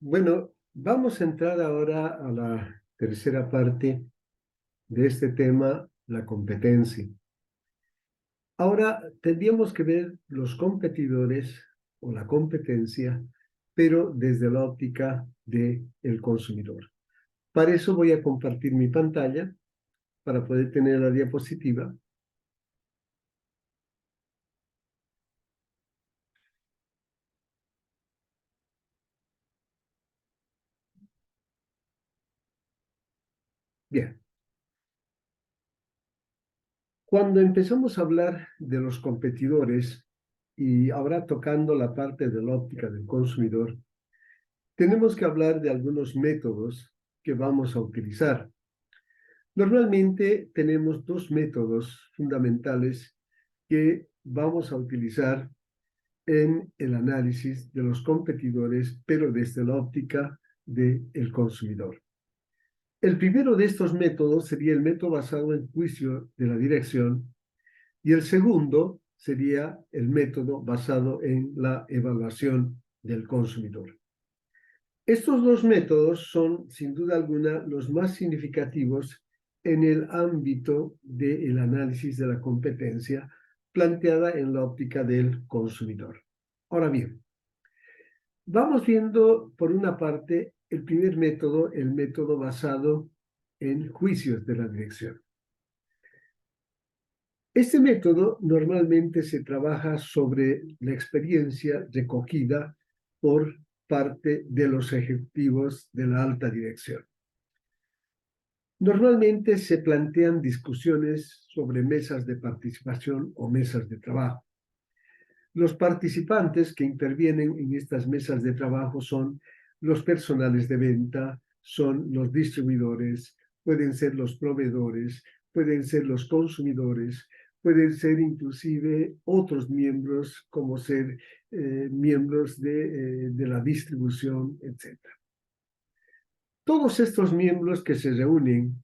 Bueno, vamos a entrar ahora a la tercera parte de este tema, la competencia. Ahora tendríamos que ver los competidores o la competencia, pero desde la óptica del consumidor. Para eso voy a compartir mi pantalla para poder tener la diapositiva. Bien, cuando empezamos a hablar de los competidores y ahora tocando la parte de la óptica del consumidor, tenemos que hablar de algunos métodos que vamos a utilizar. Normalmente tenemos dos métodos fundamentales que vamos a utilizar en el análisis de los competidores, pero desde la óptica del consumidor. El primero de estos métodos sería el método basado en juicio de la dirección y el segundo sería el método basado en la evaluación del consumidor. Estos dos métodos son, sin duda alguna, los más significativos en el ámbito del análisis de la competencia planteada en la óptica del consumidor. Ahora bien, vamos viendo por una parte el primer método, el método basado en juicios de la dirección. Este método normalmente se trabaja sobre la experiencia recogida por parte de los ejecutivos de la alta dirección. Normalmente se plantean discusiones sobre mesas de participación o mesas de trabajo. Los participantes que intervienen en estas mesas de trabajo son los personales de venta, son los distribuidores, pueden ser los proveedores, pueden ser los consumidores, pueden ser inclusive otros miembros como ser miembros de la distribución, etc. Todos estos miembros que se reúnen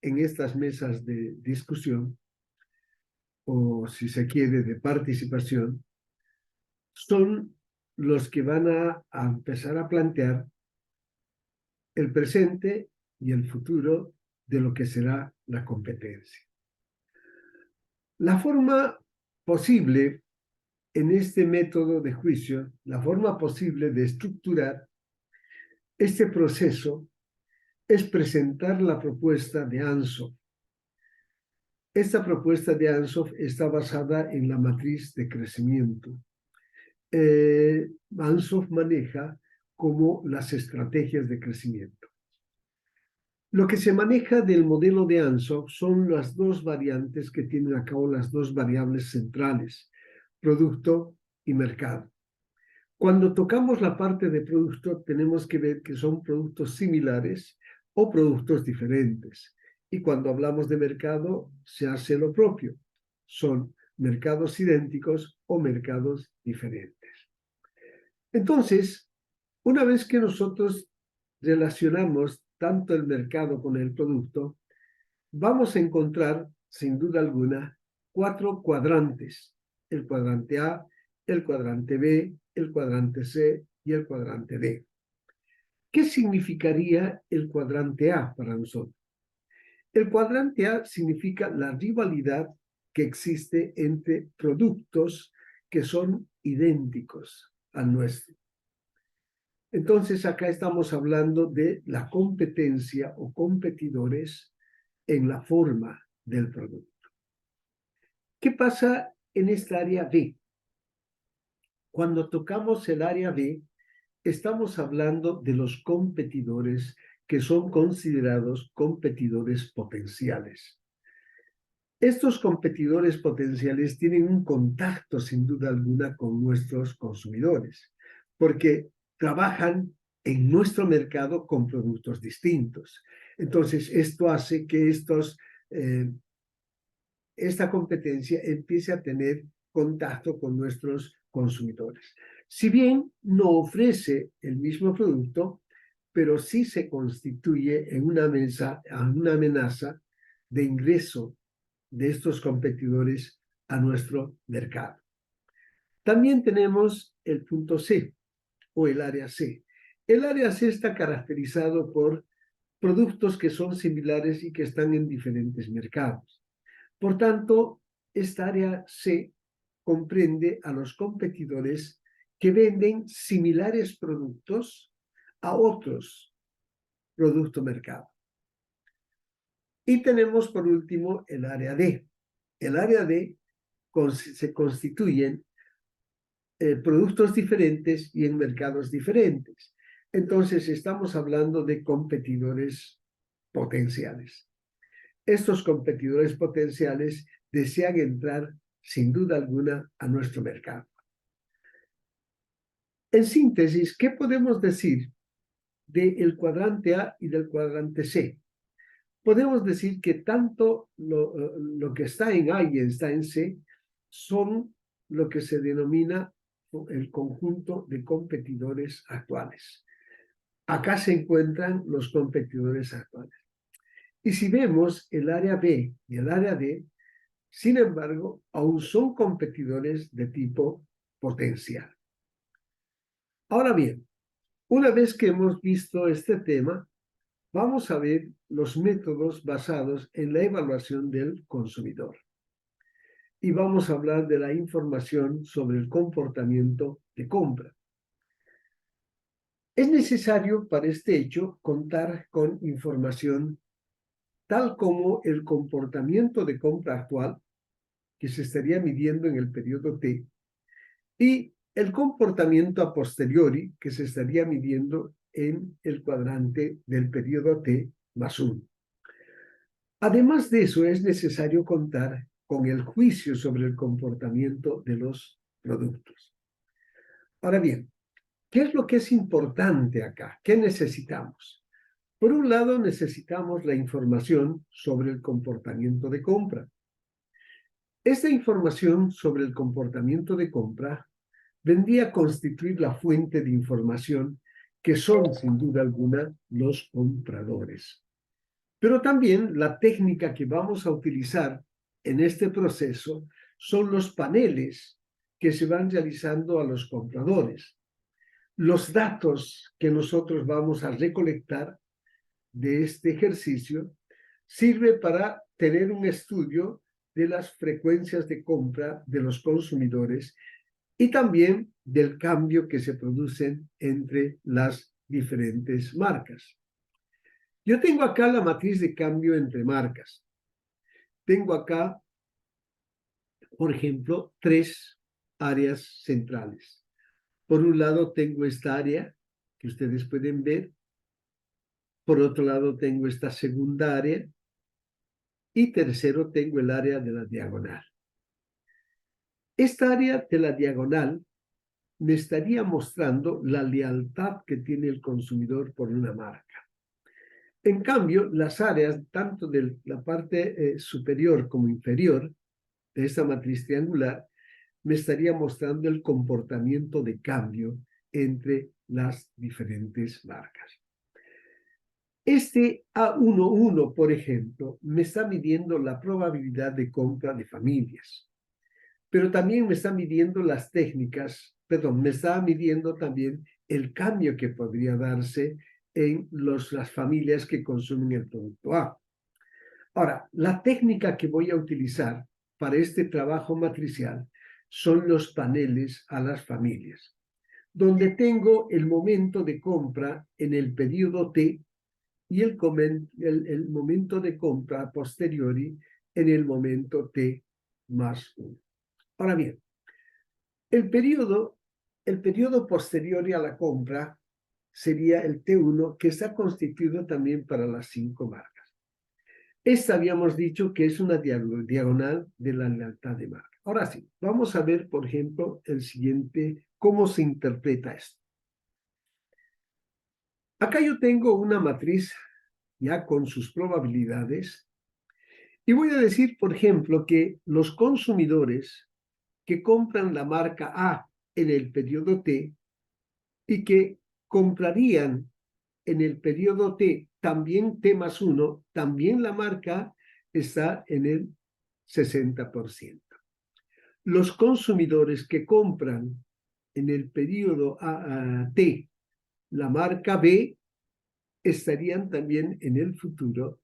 en estas mesas de discusión, o si se quiere, de participación, son los que van a empezar a plantear el presente y el futuro de lo que será la competencia. La forma posible en este método de juicio, la forma posible de estructurar este proceso es presentar la propuesta de Ansoff. Esta propuesta de Ansoff está basada en la matriz de crecimiento. Ansoff maneja como las estrategias de crecimiento. Lo que se maneja del modelo de Ansoff son las dos variantes que tienen a cabo las dos variables centrales, producto y mercado. Cuando tocamos la parte de producto, tenemos que ver que son productos similares o productos diferentes. Y cuando hablamos de mercado, se hace lo propio. Son mercados idénticos o mercados diferentes. Entonces, una vez que nosotros relacionamos tanto el mercado con el producto, vamos a encontrar, sin duda alguna, cuatro cuadrantes. El cuadrante A, el cuadrante B, el cuadrante C y el cuadrante D. ¿Qué significaría el cuadrante A para nosotros? El cuadrante A significa la rivalidad que existe entre productos que son idénticos al nuestro. Entonces, acá estamos hablando de la competencia o competidores en la forma del producto. ¿Qué pasa en esta área B? Cuando tocamos el área B, estamos hablando de los competidores que son considerados competidores potenciales. Estos competidores potenciales tienen un contacto, sin duda alguna, con nuestros consumidores, porque trabajan en nuestro mercado con productos distintos. Entonces, esto hace que esta competencia empiece a tener contacto con nuestros consumidores. Si bien no ofrece el mismo producto, pero sí se constituye en una amenaza de ingreso de estos competidores a nuestro mercado. También tenemos el punto C o el área C. El área C está caracterizado por productos que son similares y que están en diferentes mercados. Por tanto, esta área C comprende a los competidores que venden similares productos a otros productos mercado. Y tenemos por último el área D. El área D se constituyen productos diferentes y en mercados diferentes. Entonces estamos hablando de competidores potenciales. Estos competidores potenciales desean entrar sin duda alguna a nuestro mercado. En síntesis, ¿qué podemos decir del cuadrante A y del cuadrante C? Podemos decir que tanto lo que está en A y está en C son lo que se denomina el conjunto de competidores actuales. Acá se encuentran los competidores actuales. Y si vemos el área B y el área D, sin embargo, aún son competidores de tipo potencial. Ahora bien, una vez que hemos visto este tema, vamos a ver los métodos basados en la evaluación del consumidor. Y vamos a hablar de la información sobre el comportamiento de compra. Es necesario para este hecho contar con información tal como el comportamiento de compra actual, que se estaría midiendo en el periodo T, y el comportamiento a posteriori, que se estaría midiendo en el cuadrante del periodo T más 1. Además de eso, es necesario contar con el juicio sobre el comportamiento de los productos. Ahora bien, ¿qué es lo que es importante acá? ¿Qué necesitamos? Por un lado, necesitamos la información sobre el comportamiento de compra. Esta información sobre el comportamiento de compra vendría a constituir la fuente de información que son, sin duda alguna, los compradores. Pero también la técnica que vamos a utilizar en este proceso son los paneles que se van realizando a los compradores. Los datos que nosotros vamos a recolectar de este ejercicio sirve para tener un estudio de las frecuencias de compra de los consumidores y también del cambio que se producen entre las diferentes marcas. Yo tengo acá la matriz de cambio entre marcas. Tengo acá, por ejemplo, 3 áreas centrales. Por un lado tengo esta área que ustedes pueden ver. Por otro lado tengo esta segunda área. Y tercero tengo el área de la diagonal. Esta área de la diagonal me estaría mostrando la lealtad que tiene el consumidor por una marca. En cambio, las áreas, tanto de la parte superior como inferior de esta matriz triangular, me estaría mostrando el comportamiento de cambio entre las diferentes marcas. Este A11, por ejemplo, me está midiendo la probabilidad de compra de familias, pero también me está midiendo las técnicas, perdón, me está midiendo también el cambio que podría darse en las familias que consumen el producto A. Ahora, la técnica que voy a utilizar para este trabajo matricial son los paneles a las familias, donde tengo el momento de compra en el periodo T y el momento de compra a posteriori en el momento T más 1. Ahora bien, el periodo posterior a la compra sería el T1, que está constituido también para las 5 marcas. Esta habíamos dicho que es una diagonal de la lealtad de marca. Ahora sí, vamos a ver, por ejemplo, el siguiente, cómo se interpreta esto. Acá yo tengo una matriz ya con sus probabilidades y voy a decir, por ejemplo, que los consumidores que compran la marca A en el periodo T y que comprarían en el periodo T también T más 1, también la marca está en el 60%. Los consumidores que compran en el periodo T la marca B estarían también en el futuro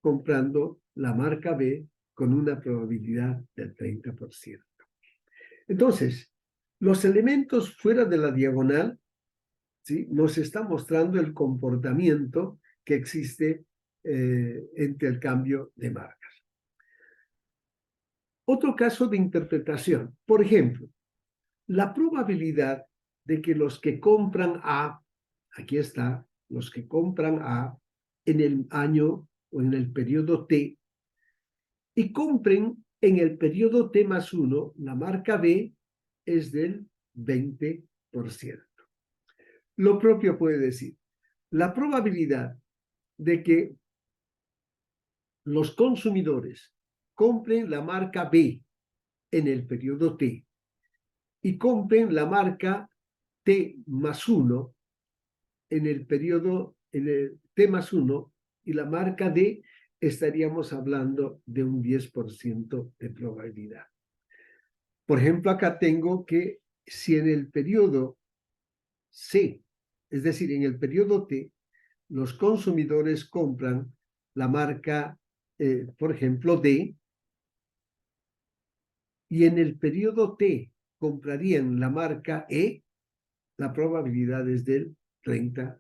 comprando la marca B con una probabilidad del 30%. Entonces, los elementos fuera de la diagonal, ¿sí?, nos está mostrando el comportamiento que existe entre el cambio de marcas. Otro caso de interpretación, por ejemplo, la probabilidad de que los que compran A, aquí está, los que compran A en el año o en el periodo T y compren en el periodo T más 1 la marca B es del 20%. Lo propio puede decir, la probabilidad de que los consumidores compren la marca B en el periodo T y compren la marca T más 1 en el periodo en el T más 1 y la marca D, estaríamos hablando de un 10% de probabilidad. Por ejemplo, acá tengo que si en el periodo C, es decir, en el periodo T, los consumidores compran la marca, por ejemplo, D, y en el periodo T comprarían la marca E, la probabilidad es del 30%.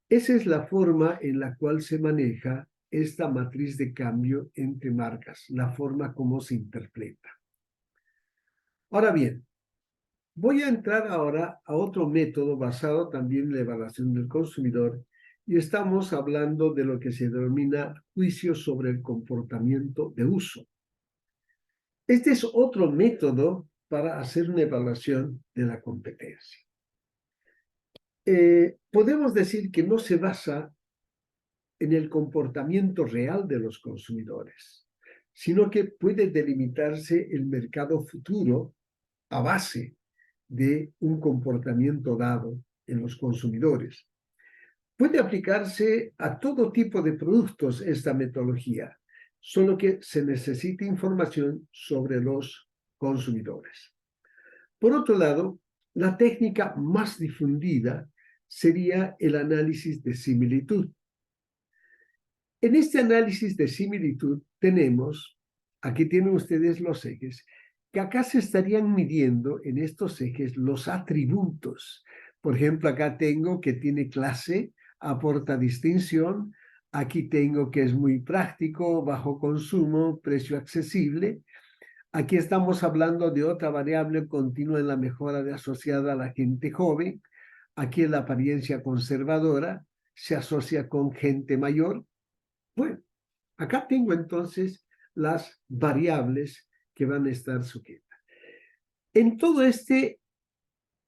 Esa es la forma en la cual se maneja esta matriz de cambio entre marcas, la forma como se interpreta. Ahora bien, voy a entrar ahora a otro método basado también en la evaluación del consumidor y estamos hablando de lo que se denomina juicio sobre el comportamiento de uso. Este es otro método para hacer una evaluación de la competencia. Podemos decir que no se basa en el comportamiento real de los consumidores, sino que puede delimitarse el mercado futuro a base de un comportamiento dado en los consumidores. Puede aplicarse a todo tipo de productos esta metodología, solo que se necesita información sobre los consumidores. Por otro lado, la técnica más difundida sería el análisis de similitud. En este análisis de similitud tenemos, aquí tienen ustedes los ejes, que acá se estarían midiendo en estos ejes los atributos. Por ejemplo, acá tengo que tiene clase, aporta distinción, aquí tengo que es muy práctico, bajo consumo, precio accesible. Aquí estamos hablando de otra variable continua en la mejora asociada a la gente joven. Aquí es la apariencia conservadora, se asocia con gente mayor. Bueno, acá tengo entonces las variables que van a estar sujetas. En todo este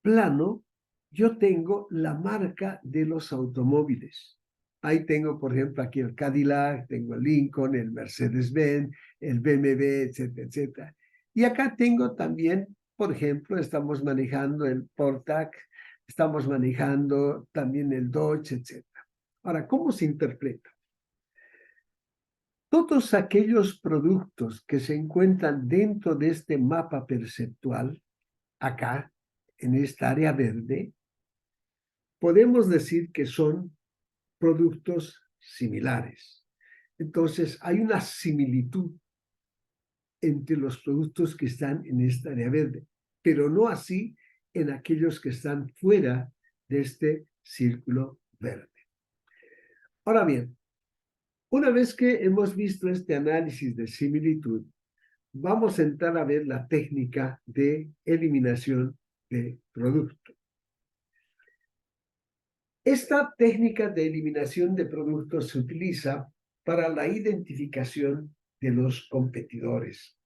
plano, yo tengo la marca de los automóviles. Ahí tengo, por ejemplo, aquí el Cadillac, tengo el Lincoln, el Mercedes-Benz, el BMW, etcétera, etcétera. Y acá tengo también, por ejemplo, estamos manejando el Portac, estamos manejando también el Dodge, etcétera. Ahora, ¿cómo se interpreta? Todos aquellos productos que se encuentran dentro de este mapa perceptual, acá, en esta área verde, podemos decir que son productos similares. Entonces, hay una similitud entre los productos que están en esta área verde, pero no así en aquellos que están fuera de este círculo verde. Ahora bien, una vez que hemos visto este análisis de similitud, vamos a entrar a ver la técnica de eliminación de producto. Esta técnica de eliminación de productos se utiliza para la identificación de los competidores.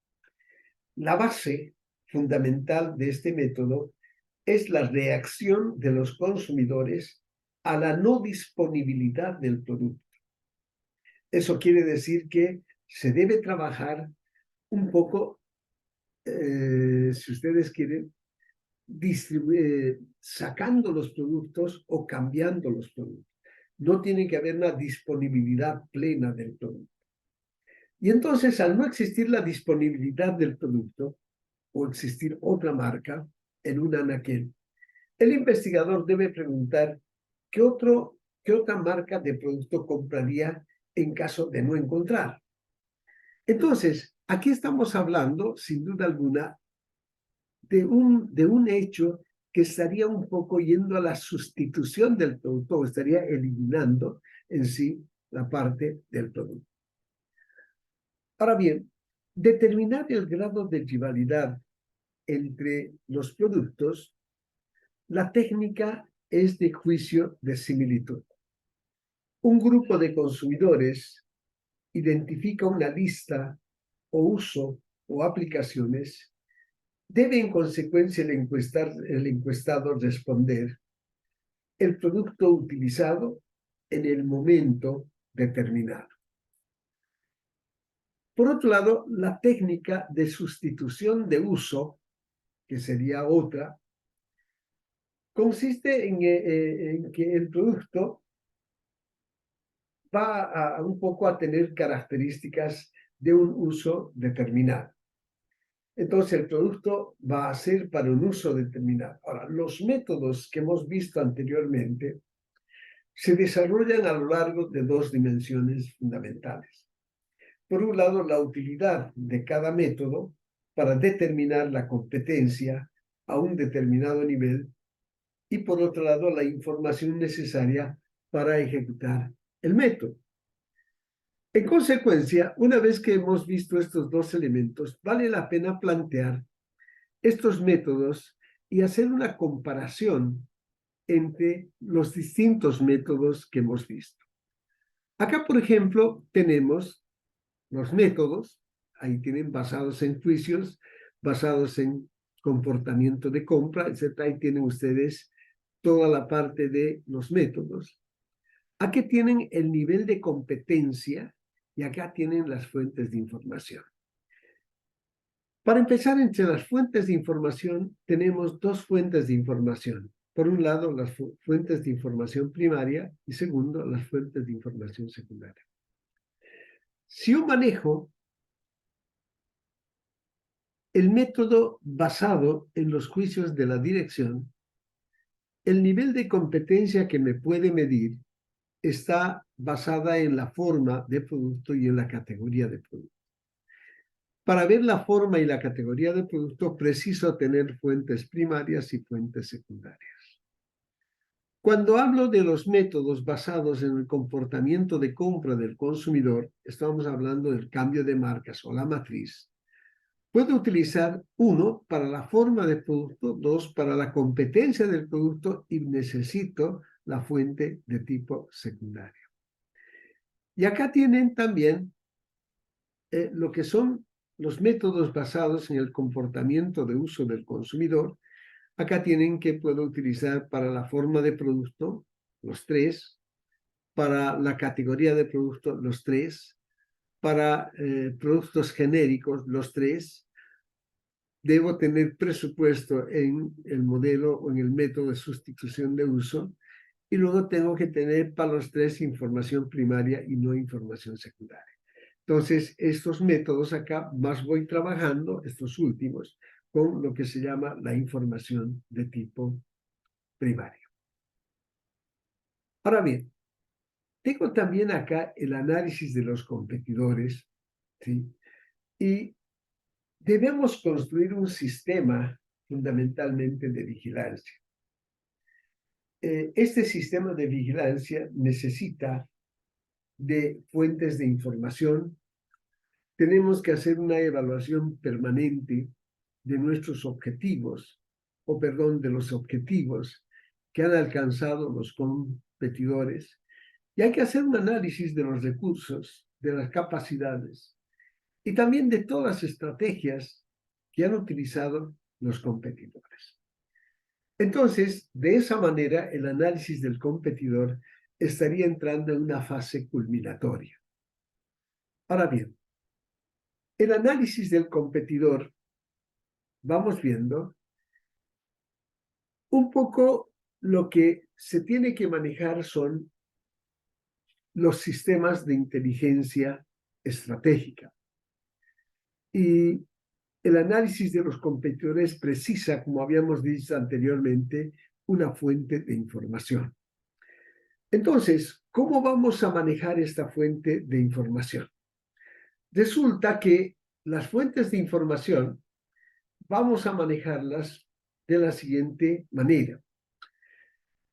La base fundamental de este método es la reacción de los consumidores a la no disponibilidad del producto. Eso quiere decir que se debe trabajar un poco, si ustedes quieren, sacando los productos o cambiando los productos. No tiene que haber una disponibilidad plena del producto. Y entonces, al no existir la disponibilidad del producto o existir otra marca en un anaquel, el investigador debe preguntar qué otra marca de producto compraría en caso de no encontrar. Entonces, aquí estamos hablando, sin duda alguna, de un hecho que estaría un poco yendo a la sustitución del producto, o estaría eliminando en sí la parte del producto. Ahora bien, determinar el grado de rivalidad entre los productos, la técnica es de juicio de similitud. Un grupo de consumidores identifica una lista o uso o aplicaciones. Debe en consecuencia el encuestado responder el producto utilizado en el momento determinado. Por otro lado, la técnica de sustitución de uso, que sería otra, consiste en que el producto va un poco a tener características de un uso determinado. Entonces, el producto va a ser para un uso determinado. Ahora, los métodos que hemos visto anteriormente se desarrollan a lo largo de dos dimensiones fundamentales. Por un lado, la utilidad de cada método para determinar la competencia a un determinado nivel y por otro lado, la información necesaria para ejecutar el método. En consecuencia, una vez que hemos visto estos dos elementos, vale la pena plantear estos métodos y hacer una comparación entre los distintos métodos que hemos visto. Acá, por ejemplo, tenemos los métodos, ahí tienen basados en juicios, basados en comportamiento de compra, etc. Ahí tienen ustedes toda la parte de los métodos. Aquí tienen el nivel de competencia y acá tienen las fuentes de información. Para empezar, entre las fuentes de información tenemos dos fuentes de información. Por un lado, las fuentes de información primaria y segundo, las fuentes de información secundaria. Si yo manejo el método basado en los juicios de la dirección, el nivel de competencia que me puede medir está basada en la forma de producto y en la categoría de producto. Para ver la forma y la categoría de producto, preciso tener fuentes primarias y fuentes secundarias. Cuando hablo de los métodos basados en el comportamiento de compra del consumidor, estamos hablando del cambio de marcas o la matriz. Puedo utilizar uno para la forma de producto, dos para la competencia del producto y necesito la fuente de tipo secundario. Y acá tienen también lo que son los métodos basados en el comportamiento de uso del consumidor. Acá tienen que puedo utilizar para la forma de producto, los tres, para la categoría de producto, los tres, para productos genéricos, los tres. Debo tener presupuesto en el modelo o en el método de sustitución de uso y luego tengo que tener para los tres información primaria y no información secundaria. Entonces, estos métodos acá más voy trabajando, estos últimos, con lo que se llama la información de tipo primario. Ahora bien, tengo también acá el análisis de los competidores, ¿sí? Y debemos construir un sistema fundamentalmente de vigilancia. Este sistema de vigilancia necesita de fuentes de información. Tenemos que hacer una evaluación permanente de nuestros objetivos, de los objetivos que han alcanzado los competidores. Y hay que hacer un análisis de los recursos, de las capacidades y también de todas las estrategias que han utilizado los competidores. Entonces, de esa manera, el análisis del competidor estaría entrando en una fase culminatoria. Ahora bien, el análisis del competidor, vamos viendo un poco lo que se tiene que manejar son los sistemas de inteligencia estratégica. Y el análisis de los competidores precisa, como habíamos dicho anteriormente, una fuente de información. Entonces, ¿cómo vamos a manejar esta fuente de información? Resulta que las fuentes de información vamos a manejarlas de la siguiente manera.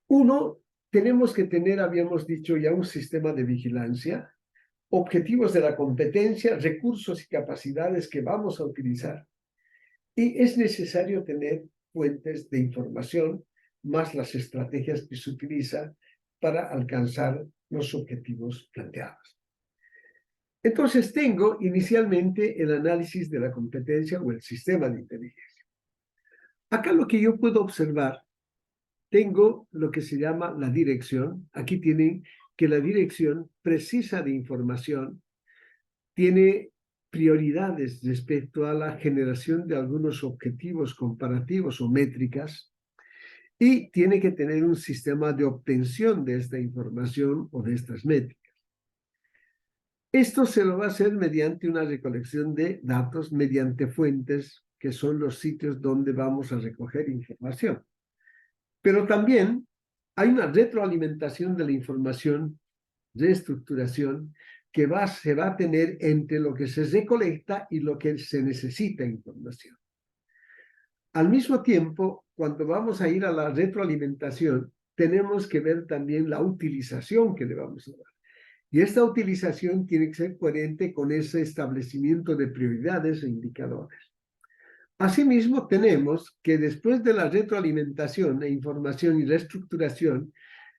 Uno, tenemos que tener, habíamos dicho ya, un sistema de vigilancia, objetivos de la competencia, recursos y capacidades que vamos a utilizar. Y es necesario tener fuentes de información más las estrategias que se utilizan para alcanzar los objetivos planteados. Entonces tengo inicialmente el análisis de la competencia o el sistema de inteligencia. Acá lo que yo puedo observar, tengo lo que se llama la dirección. Aquí tienen que la dirección precisa de información tiene prioridades respecto a la generación de algunos objetivos comparativos o métricas y tiene que tener un sistema de obtención de esta información o de estas métricas. Esto se lo va a hacer mediante una recolección de datos, mediante fuentes, que son los sitios donde vamos a recoger información. Pero también hay una retroalimentación de la información, reestructuración, que se va a tener entre lo que se recolecta y lo que se necesita información. Al mismo tiempo, cuando vamos a ir a la retroalimentación, tenemos que ver también la utilización que le vamos a dar. Y esta utilización tiene que ser coherente con ese establecimiento de prioridades e indicadores. Asimismo, tenemos que después de la retroalimentación e información y reestructuración,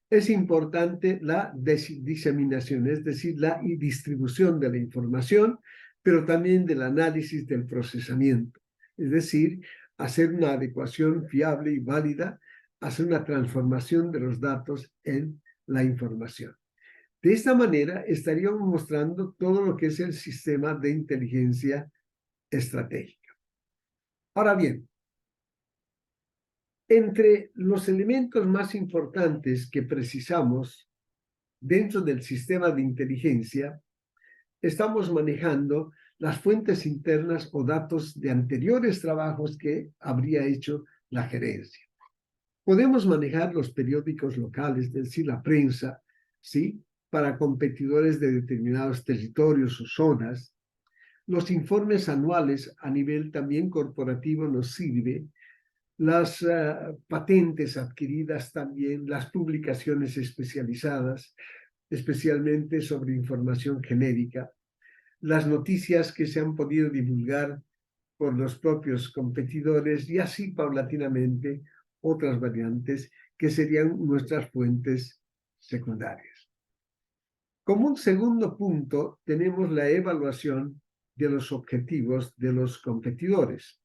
es importante la diseminación, es decir, la distribución de la información, pero también del análisis del procesamiento. Es decir, hacer una adecuación fiable y válida, hacer una transformación de los datos en la información. De esta manera estaríamos mostrando todo lo que es el sistema de inteligencia estratégica. Ahora bien, entre los elementos más importantes que precisamos dentro del sistema de inteligencia, estamos manejando las fuentes internas o datos de anteriores trabajos que habría hecho la gerencia. Podemos manejar los periódicos locales, es decir, la prensa, ¿sí?, para competidores de determinados territorios o zonas. Los informes anuales a nivel también corporativo nos sirve, las patentes adquiridas también, las publicaciones especializadas, especialmente sobre información genérica, las noticias que se han podido divulgar por los propios competidores y así paulatinamente otras variantes que serían nuestras fuentes secundarias. Como un segundo punto, tenemos la evaluación de los objetivos de los competidores.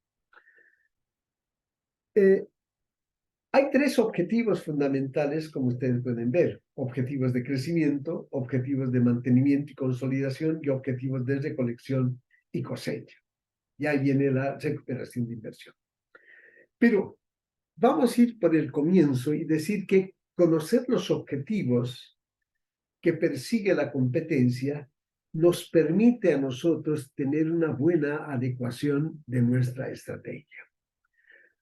Hay tres objetivos fundamentales, como ustedes pueden ver: objetivos de crecimiento, objetivos de mantenimiento y consolidación y objetivos de recolección y cosecha. Y ahí viene la recuperación de inversión. Pero vamos a ir por el comienzo y decir que conocer los objetivos que persigue la competencia nos permite a nosotros tener una buena adecuación de nuestra estrategia.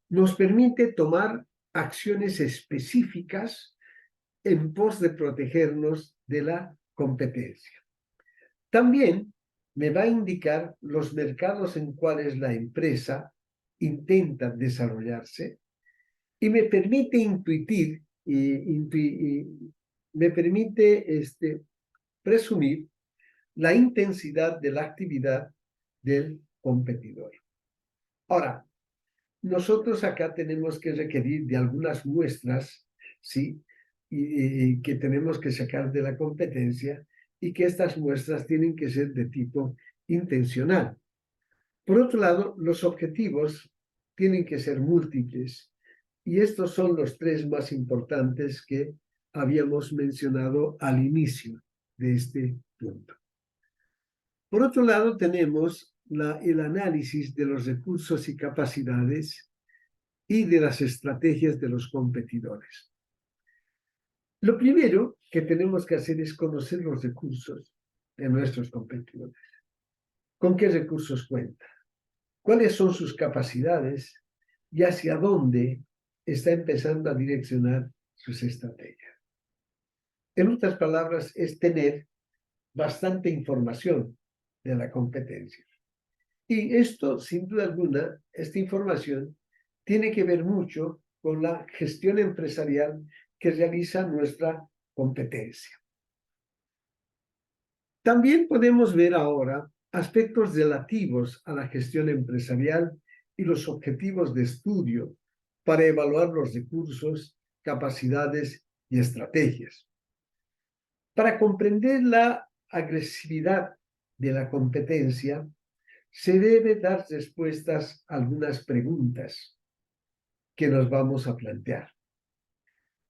Nos permite tomar acciones específicas en pos de protegernos de la competencia. También me va a indicar los mercados en cuales la empresa intenta desarrollarse y me permite me permite presumir la intensidad de la actividad del competidor. Ahora, nosotros acá tenemos que requerir de algunas muestras, ¿sí?, y que tenemos que sacar de la competencia y que estas muestras tienen que ser de tipo intencional. Por otro lado, los objetivos tienen que ser múltiples y estos son los tres más importantes que habíamos mencionado al inicio de este punto. Por otro lado, tenemos el análisis de los recursos y capacidades y de las estrategias de los competidores. Lo primero que tenemos que hacer es conocer los recursos de nuestros competidores. ¿Con qué recursos cuentan? ¿Cuáles son sus capacidades y hacia dónde está empezando a direccionar sus estrategias. En otras palabras, es tener bastante información de la competencia. Y esto, sin duda alguna, esta información tiene que ver mucho con la gestión empresarial que realiza nuestra competencia. También podemos ver ahora aspectos relativos a la gestión empresarial y los objetivos de estudio para evaluar los recursos, capacidades y estrategias. Para comprender la agresividad de la competencia, se debe dar respuestas a algunas preguntas que nos vamos a plantear.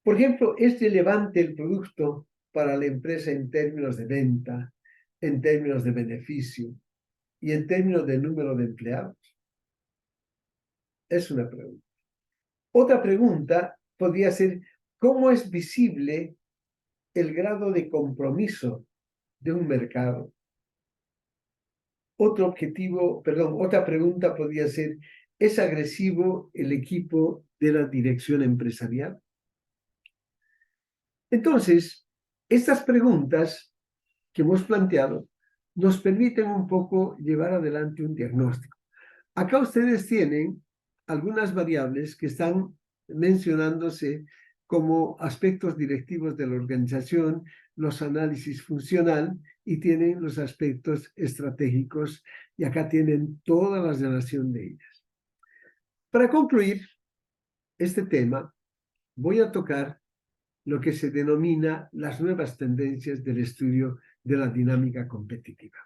Por ejemplo, ¿es relevante el producto para la empresa en términos de venta, en términos de beneficio y en términos de número de empleados? Es una pregunta. Otra pregunta podría ser, ¿cómo es visible el grado de compromiso de un mercado? Otra pregunta podría ser, ¿es agresivo el equipo de la dirección empresarial? Entonces, estas preguntas que hemos planteado nos permiten un poco llevar adelante un diagnóstico. Acá ustedes tienen algunas variables que están mencionándose como aspectos directivos de la organización, los análisis funcional y tienen los aspectos estratégicos y acá tienen toda la relación de ellas. Para concluir este tema, voy a tocar lo que se denomina las nuevas tendencias del estudio de la dinámica competitiva.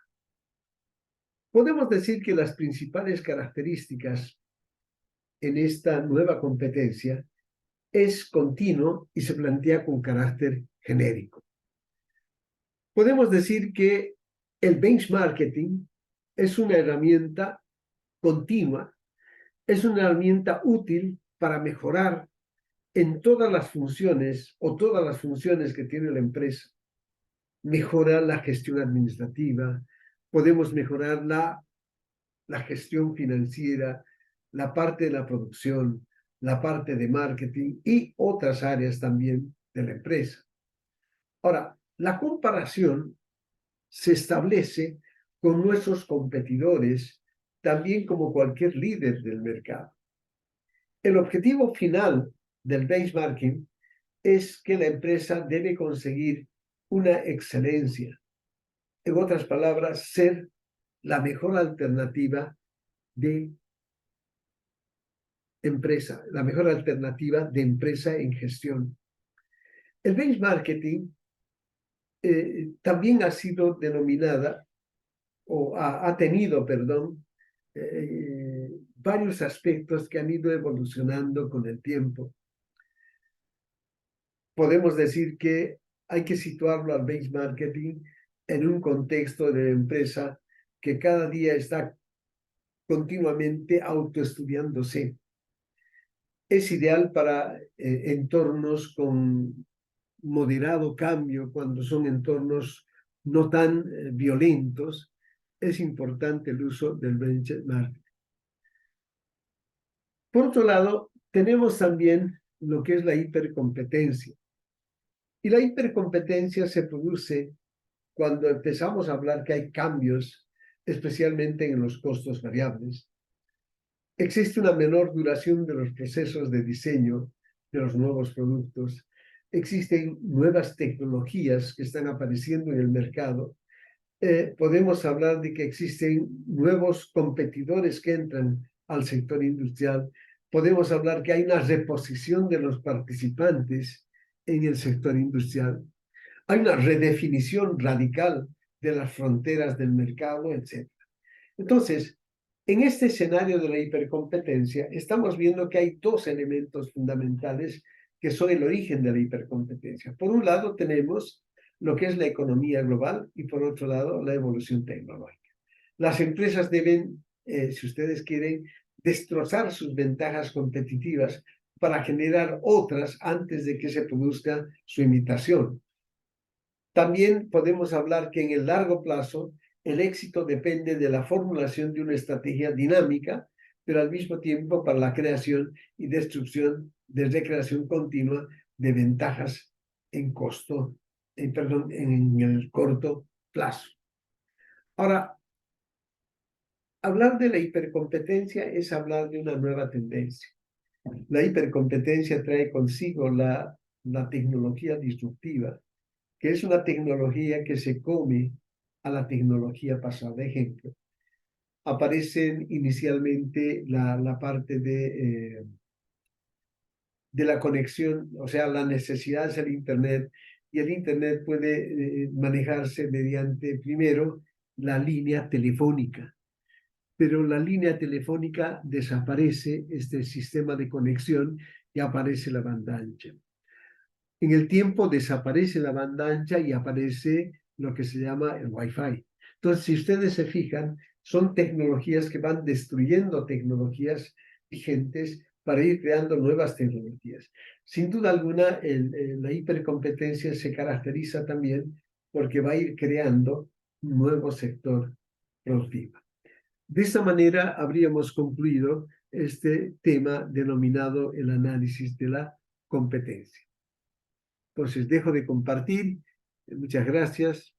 Podemos decir que las principales características en esta nueva competencia es continuo y se plantea con carácter genérico. Podemos decir que el benchmarking es una herramienta continua, es una herramienta útil para mejorar en todas las funciones o todas las funciones que tiene la empresa. Mejorar la gestión administrativa, podemos mejorar la gestión financiera, la parte de la producción, la parte de marketing y otras áreas también de la empresa. Ahora, la comparación se establece con nuestros competidores, también como cualquier líder del mercado. El objetivo final del benchmarking es que la empresa debe conseguir una excelencia. En otras palabras, ser la mejor alternativa de empresa, la mejor alternativa de empresa en gestión. El benchmarking también ha sido denominada, o ha tenido, perdón, varios aspectos que han ido evolucionando con el tiempo. Podemos decir que hay que situarlo al benchmarking en un contexto de empresa que cada día está continuamente autoestudiándose. Es ideal para entornos con moderado cambio, cuando son entornos no tan violentos. Es importante el uso del benchmarking. Por otro lado, tenemos también lo que es la hipercompetencia. Y la hipercompetencia se produce cuando empezamos a hablar que hay cambios, especialmente en los costos variables. Existe una menor duración de los procesos de diseño de los nuevos productos. Existen nuevas tecnologías que están apareciendo en el mercado. Podemos hablar de que existen nuevos competidores que entran al sector industrial. Podemos hablar que hay una reposición de los participantes en el sector industrial. Hay una redefinición radical de las fronteras del mercado, etc. Entonces, en este escenario de la hipercompetencia, estamos viendo que hay dos elementos fundamentales que son el origen de la hipercompetencia. Por un lado, tenemos lo que es la economía global y por otro lado, la evolución tecnológica. Las empresas deben, si ustedes quieren, destrozar sus ventajas competitivas para generar otras antes de que se produzca su imitación. También podemos hablar que en el largo plazo el éxito depende de la formulación de una estrategia dinámica pero al mismo tiempo para la creación y destrucción de recreación continua de ventajas en costo, en el corto plazo. Ahora, hablar de la hipercompetencia es hablar de una nueva tendencia. La hipercompetencia trae consigo la tecnología disruptiva, que es una tecnología que se come a la tecnología pasada. Ejemplo, aparecen inicialmente la parte de la conexión, o sea, la necesidad de hacer Internet, y el Internet puede manejarse mediante, primero, la línea telefónica. Pero la línea telefónica desaparece, este sistema de conexión, y aparece la banda ancha. En el tiempo desaparece la banda ancha y aparece lo que se llama el Wi-Fi. Entonces, si ustedes se fijan, son tecnologías que van destruyendo tecnologías vigentes para ir creando nuevas tecnologías. Sin duda alguna, la hipercompetencia se caracteriza también porque va a ir creando un nuevo sector productivo. De esta manera habríamos concluido este tema denominado el análisis de la competencia. Entonces, dejo de compartir. Muchas gracias.